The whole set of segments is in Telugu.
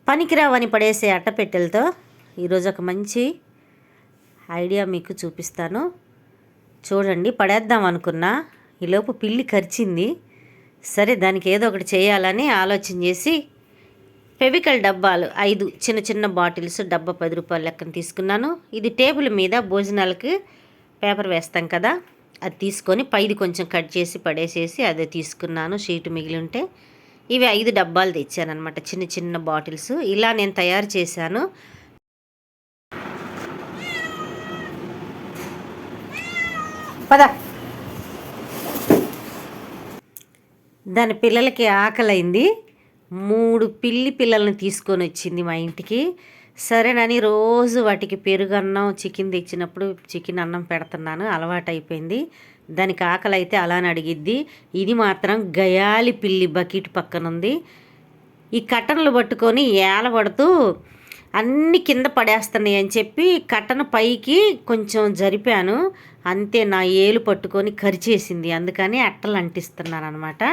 పనికిరావని పడేసే అట్టపెట్టెలతో ఈరోజు ఒక మంచి ఐడియా మీకు చూపిస్తాను. చూడండి, పడేద్దాం అనుకున్నా, ఈలోపు పిల్లి కరిచింది. సరే, దానికి ఏదో ఒకటి చేయాలని ఆలోచన చేసి ఫెవికల్ డబ్బాలు 5 చిన్న చిన్న బాటిల్స్, డబ్బా 10 రూపాయల లెక్కన తీసుకున్నాను. ఇది టేబుల్ మీద భోజనాలకి పేపర్ వేస్తాం కదా, అది తీసుకొని పైది కొంచెం కట్ చేసి పడేసేసి అదే తీసుకున్నాను. షీటు మిగిలి ఉంటే ఇవి 5 డబ్బాలు తెచ్చానమాట, చిన్న చిన్న బాటిల్స్. ఇలా నేను తయారు చేశాను. పద. దాని పిల్లలకి ఆకలైంది. 3 పిల్లి పిల్లల్ని తీసుకొని వచ్చింది మా ఇంటికి. సరేనని రోజు వాటికి పెరుగన్నం, చికెన్ తెచ్చినప్పుడు చికెన్ అన్నం పెడుతున్నాను, అలవాటు అయిపోయింది. దానికి ఆకలి అయితే అలానే అడిగిద్ది. ఇది మాత్రం గయాలి పిల్లి బకెట్ పక్కన ఉంది. ఈ కట్టన్లు పట్టుకొని ఏలబడుతూ అన్నీ కింద పడేస్తున్నాయి అని చెప్పి కట్టను పైకి కొంచెం జరిపాను. అంతే, నా ఏలు పట్టుకొని కరిచేసింది. అందుకని అట్టలు అంటిస్తున్నాను అనమాట.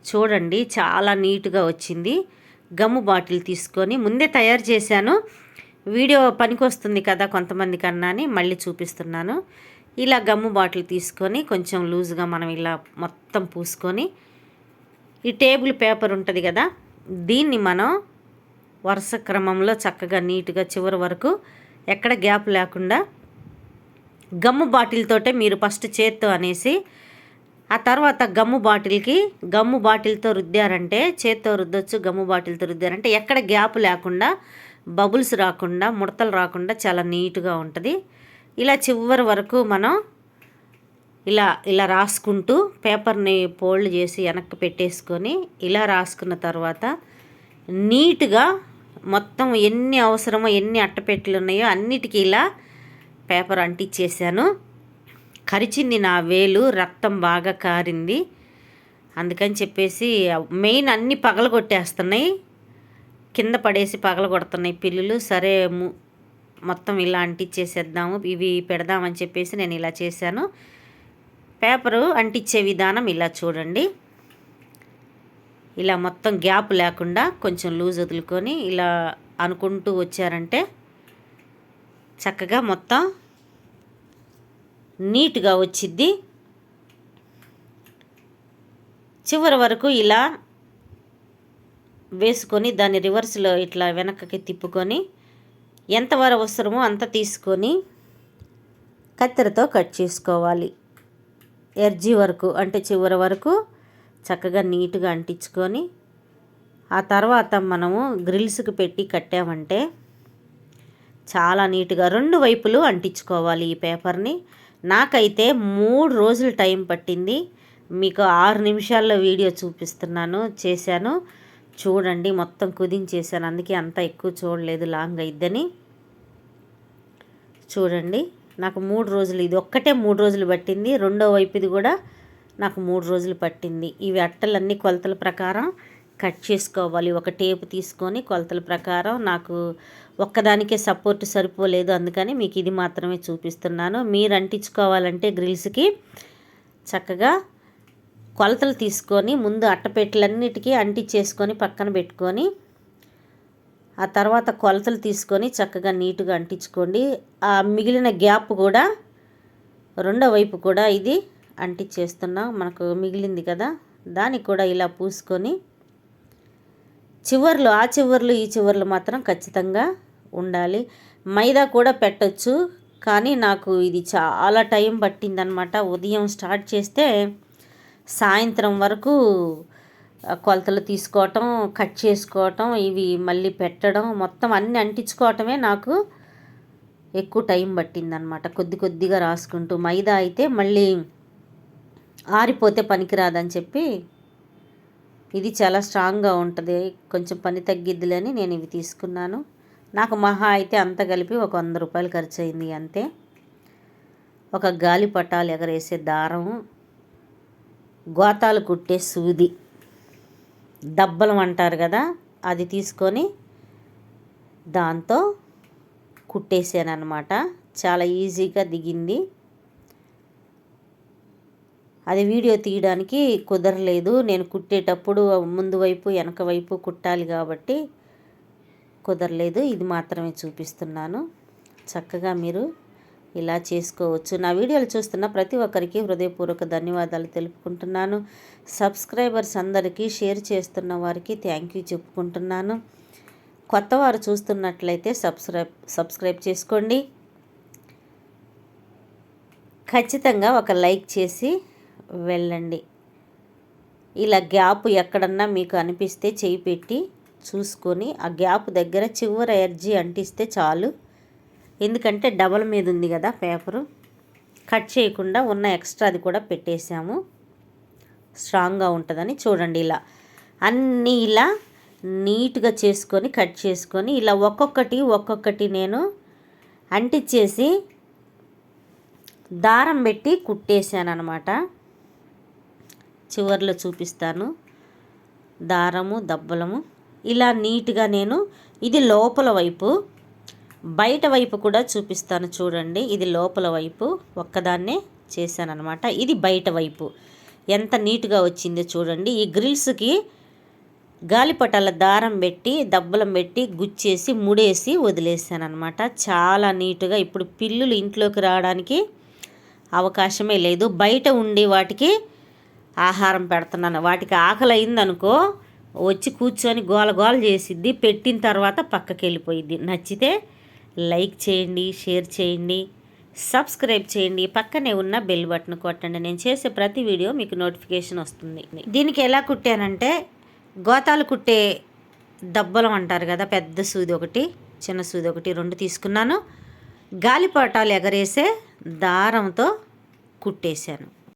చూడండి, చాలా నీట్గా వచ్చింది. గమ్ము బాటిల్ తీసుకొని ముందే తయారు చేశాను, వీడియో పనికొస్తుంది కదా కొంతమంది కన్నా అని మళ్ళీ చూపిస్తున్నాను. ఇలా గమ్ము బాటిల్ తీసుకొని కొంచెం లూజ్గా మనం ఇలా మొత్తం పూసుకొని, ఈ టేబుల్ పేపర్ ఉంటుంది కదా, దీన్ని మనం వరుస క్రమంలో చక్కగా నీట్గా చివరి వరకు ఎక్కడ గ్యాప్ లేకుండా గమ్ము బాటిల్తోటే మీరు ఫస్ట్ చేత్తో అనేసి, ఆ తర్వాత గమ్ము బాటిల్తో రుద్దారంటే, చేత్తో రుద్దొచ్చు, గమ్ము బాటిల్తో రుద్దారంటే ఎక్కడ గ్యాప్ లేకుండా, బబుల్స్ రాకుండా, ముడతలు రాకుండా చాలా నీట్గా ఉంటుంది. ఇలా చివరి వరకు మనం ఇలా రాసుకుంటూ పేపర్ని ఫోల్డ్ చేసి వెనక్కి పెట్టేసుకొని ఇలా రాసుకున్న తర్వాత నీట్గా మొత్తం ఎన్ని అవసరమో, ఎన్ని అట్టపెట్టెలు ఉన్నాయో అన్నిటికీ ఇలా పేపర్ అంటించేసాను. కరిచింది నా వేలు, రక్తం బాగా కారింది. అందుకని చెప్పేసి మెయిన్ అన్నీ పగలగొట్టేస్తున్నాయి, కింద పడేసి పగలగొడుతున్నాయి పిల్లులు. సరే, మొత్తం ఇలా అంటించేసేద్దాము, ఇవి పెడదామని చెప్పేసి నేను ఇలా చేశాను. పేపరు అంటించే విధానం ఇలా చూడండి. ఇలా మొత్తం గ్యాప్ లేకుండా కొంచెం లూజ్ వదులుకొని ఇలా అనుకుంటూ వచ్చారంటే చక్కగా మొత్తం నీట్గా వచ్చిద్ది. చివరి వరకు ఇలా వేసుకొని దాన్ని రివర్స్లో ఇట్లా వెనక్కి తిప్పుకొని ఎంతవరకు అవసరమో అంత తీసుకొని కత్తెరతో కట్ చేసుకోవాలి. ఎర్జీ వరకు అంటే చివరి వరకు చక్కగా నీట్గా అంటించుకొని, ఆ తర్వాత మనము గ్రిల్స్కి పెట్టి కట్టామంటే చాలా నీట్గా 2 వైపులు అంటించుకోవాలి ఈ పేపర్ని. నాకైతే 3 రోజులు టైం పట్టింది. మీకు 6 నిమిషాల్లో వీడియో చేశాను. చూడండి, మొత్తం కుదించేసాను, అందుకే అంత ఎక్కువ చూడలేదు, లాంగ్ అయిద్దని. చూడండి, నాకు 3 రోజులు, ఇది ఒక్కటే 3 రోజులు పట్టింది. రెండో వైపు ఇది కూడా నాకు 3 రోజులు పట్టింది. ఇవి అట్టలన్నీ కొలతల ప్రకారం కట్ చేసుకోవాలి. ఒక టేపు తీసుకొని కొలతల ప్రకారం, నాకు ఒక్కదానికే సపోర్ట్ సరిపోలేదు, అందుకని మీకు ఇది మాత్రమే చూపిస్తున్నాను. మీరు అంటించుకోవాలంటే గ్రిల్స్కి చక్కగా కొలతలు తీసుకొని ముందు అట్టపెట్టెలన్నిటికీ అంటించేసుకొని పక్కన పెట్టుకొని, ఆ తర్వాత కొలతలు తీసుకొని చక్కగా నీట్గా అంటించుకోండి. ఆ మిగిలిన గ్యాప్ కూడా రెండో వైపు కూడా ఇది అంటించేస్తున్నాం, మనకు మిగిలింది కదా, దానికి కూడా ఇలా పూసుకొని చివర్లు, ఆ చివర్లు ఈ చివర్లు మాత్రం ఖచ్చితంగా ఉండాలి. మైదా కూడా పెట్టచ్చు, కానీ నాకు ఇది చాలా టైం పట్టిందనమాట. ఉదయం స్టార్ట్ చేస్తే సాయంత్రం వరకు కొలతలు తీసుకోవటం, కట్ చేసుకోవటం, ఇవి మళ్ళీ పెట్టడం, మొత్తం అన్నీ అంటించుకోవటమే నాకు ఎక్కువ టైం పట్టిందనమాట. కొద్దిగా రాసుకుంటూ, మైదా అయితే మళ్ళీ ఆరిపోతే పనికిరాదని చెప్పి ఇది చాలా స్ట్రాంగ్గా ఉంటుంది, కొంచెం పని తగ్గిద్దిలని నేను ఇవి తీసుకున్నాను. నాకు మహా అయితే అంత కలిపి ఒక 100 రూపాయలు ఖర్చు అయింది అంతే. ఒక గాలిపటాలు ఎగరేసే దారం, గోతాలు కుట్టే సూది, దబ్బలం అంటారు కదా, అది తీసుకొని దాంతో కుట్టేసాను అనమాట. చాలా ఈజీగా దిగింది. అది వీడియో తీయడానికి కుదరలేదు, నేను కుట్టేటప్పుడు ముందు వైపు వెనక వైపు కుట్టాలి కాబట్టి కుదరలేదు, ఇది మాత్రమే చూపిస్తున్నాను. చక్కగా మీరు ఇలా చేసుకోవచ్చు. నా వీడియోలు చూస్తున్న ప్రతి ఒక్కరికి హృదయపూర్వక ధన్యవాదాలు తెలుపుకుంటున్నాను. సబ్స్క్రైబర్స్ అందరికీ, షేర్ చేస్తున్న వారికి థ్యాంక్ యూ చెప్పుకుంటున్నాను. కొత్త వారు చూస్తున్నట్లయితే సబ్స్క్రైబ్ చేసుకోండి. ఖచ్చితంగా ఒక లైక్ చేసి వెళ్ళండి. ఇలా గ్యాప్ ఎక్కడన్నా మీకు అనిపిస్తే చేయి పెట్టి చూసుకొని ఆ గ్యాప్ దగ్గర చివరి ఎడ్జి అంటిస్తే చాలు. ఎందుకంటే డబల్ మీద ఉంది కదా పేపరు, కట్ చేయకుండా ఉన్న ఎక్స్ట్రాది కూడా పెట్టేసాము, స్ట్రాంగ్గా ఉంటుందని. చూడండి, ఇలా అన్నీ ఇలా నీట్గా చేసుకొని కట్ చేసుకొని ఇలా ఒక్కొక్కటి నేను అంటించేసి దారం పెట్టి కుట్టేసాను అనమాట. చివర్లో చూపిస్తాను. దారము దబ్బలము ఇలా నీట్గా నేను, ఇది లోపల వైపు, బయట వైపు కూడా చూపిస్తాను. చూడండి, ఇది లోపల వైపు ఒక్కదాన్నే చేశాను అనమాట. ఇది బయట వైపు ఎంత నీట్గా వచ్చిందో చూడండి. ఈ గ్రిల్స్కి గాలిపటాల దారం పెట్టి దబ్బలం పెట్టి గుచ్చేసి ముడేసి వదిలేసాను అనమాట. చాలా నీట్గా. ఇప్పుడు పిల్లులు ఇంట్లోకి రావడానికి అవకాశమే లేదు. బయట ఉండి వాటికి ఆహారం పెడుతున్నాను. వాటికి ఆకలి అయిందనుకో వచ్చి కూర్చొని గోల చేసిద్ది. పెట్టిన తర్వాత పక్కకి వెళ్ళిపోయిద్ది. నచ్చితే లైక్ చేయండి, షేర్ చేయండి, సబ్స్క్రైబ్ చేయండి. పక్కనే ఉన్న బెల్ బటన్ కొట్టండి. నేను చేసే ప్రతి వీడియో మీకు నోటిఫికేషన్ వస్తుంది. దీనికి ఎలా కుట్టానంటే, గోతాలు కుట్టే దబ్బలం అంటారు కదా, పెద్ద సూది ఒకటి, చిన్న సూది ఒకటి, 2 తీసుకున్నాను. గాలిపటాలు ఎగరేసే దారంతో కుట్టేశాను.